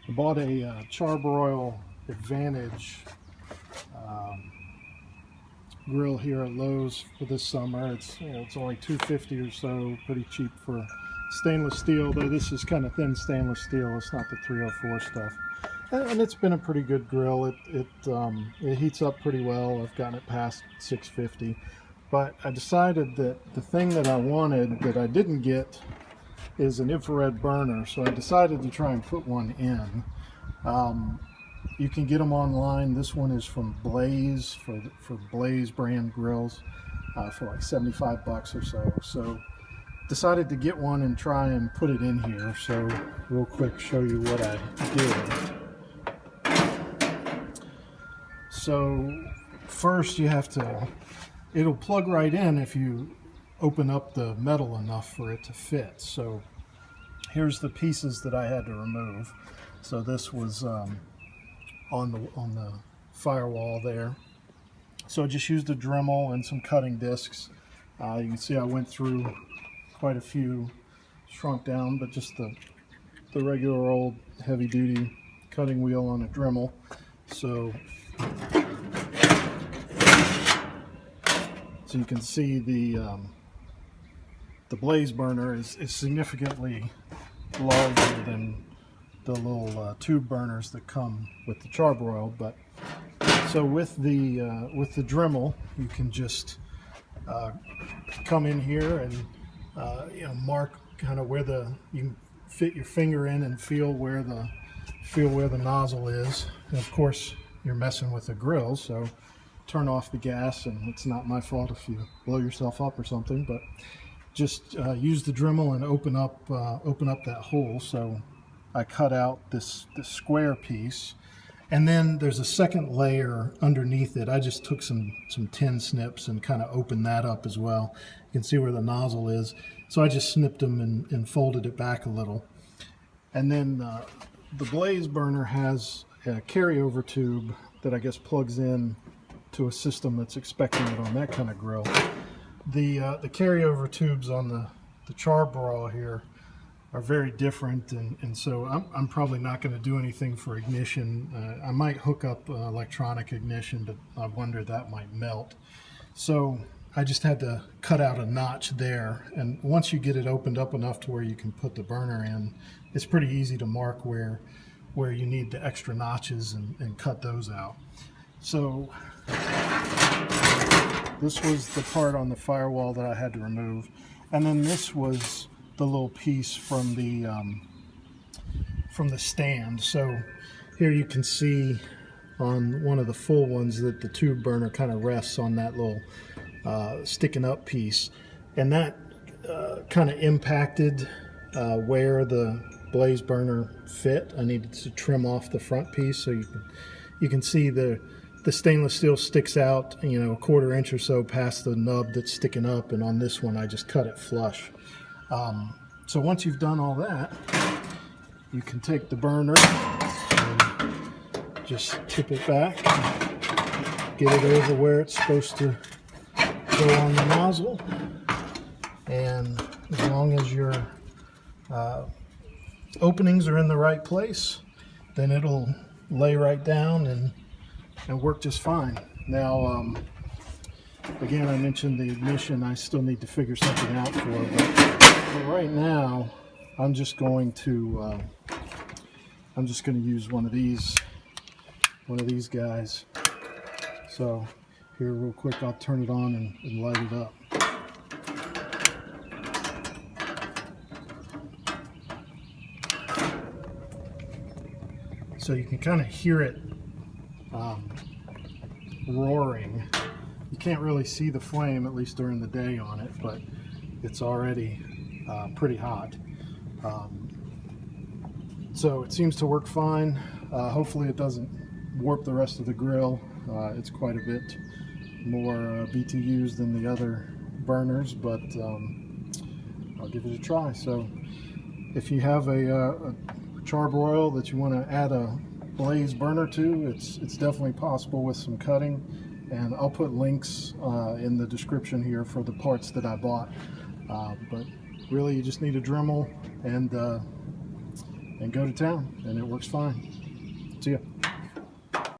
I bought a Char-broil Advantage grill here at Lowe's for this summer. It's only $250 or so, pretty cheap for stainless steel, though this is kind of thin stainless steel. It's not the 304 stuff. And it's been a pretty good grill. It heats up pretty well. I've gotten it past 650. But I decided that the thing that I wanted that I didn't get is an infrared burner, so I decided to try and put one in. You can get them online. This one is from Blaze, for Blaze brand grills, for like 75 bucks or so. So decided to get one and try and put it in here. So real quick, show you what I did. So first you have to, it'll plug right in if you open up the metal enough for it to fit. So here's the pieces that I had to remove. So this was on the firewall there. So I just used a Dremel and some cutting discs. You can see I went through quite a few, shrunk down, but just the regular old heavy duty cutting wheel on a Dremel. So you can see the Blaze burner is significantly larger than the little tube burners that come with the Char-broil. But so with the Dremel, you can just come in here and mark kind of where you can fit your finger in and feel where the nozzle is. And of course, you're messing with the grill, so turn off the gas, and it's not my fault if you blow yourself up or something. But just use the Dremel and open up that hole. So I cut out this square piece, and then there's a second layer underneath it. I just took some tin snips and kind of opened that up as well. You can see where the nozzle is. So I just snipped them and folded it back a little. And then the Blaze burner has a carryover tube that I guess plugs in to a system that's expecting it on that kind of grill. The carryover tubes on the Char-broil here are very different, and so I'm probably not going to do anything for ignition. I might hook up electronic ignition, but I wonder that might melt. So I just had to cut out a notch there, and once you get it opened up enough to where you can put the burner in, it's pretty easy to mark where you need the extra notches and cut those out. So this was the part on the firewall that I had to remove, and then this was the little piece from the stand. So here you can see on one of the full ones that the tube burner kind of rests on that little sticking up piece, and that kind of impacted where the Blaze burner fit. I needed to trim off the front piece, so you can see the stainless steel sticks out, a quarter inch or so past the nub that's sticking up, and on this one I just cut it flush. So once you've done all that, you can take the burner and just tip it back, get it over where it's supposed to go on the nozzle, and as long as your openings are in the right place, then it'll lay right down and work just fine. Now, again, I mentioned the ignition. I still need to figure something out for it, but right now I'm just going to use one of these guys. So here, real quick, I'll turn it on and light it up. So you can kind of hear it roaring. You can't really see the flame, at least during the day, on it, but it's already pretty hot. So it seems to work fine. Hopefully it doesn't warp the rest of the grill. It's quite a bit more BTUs than the other burners, but I'll give it a try. So if you have a Char-broil that you want to add a Blaze burner to, it's definitely possible with some cutting, and I'll put links in the description here for the parts that I bought. But really, you just need a Dremel and and go to town, and it works fine. See ya.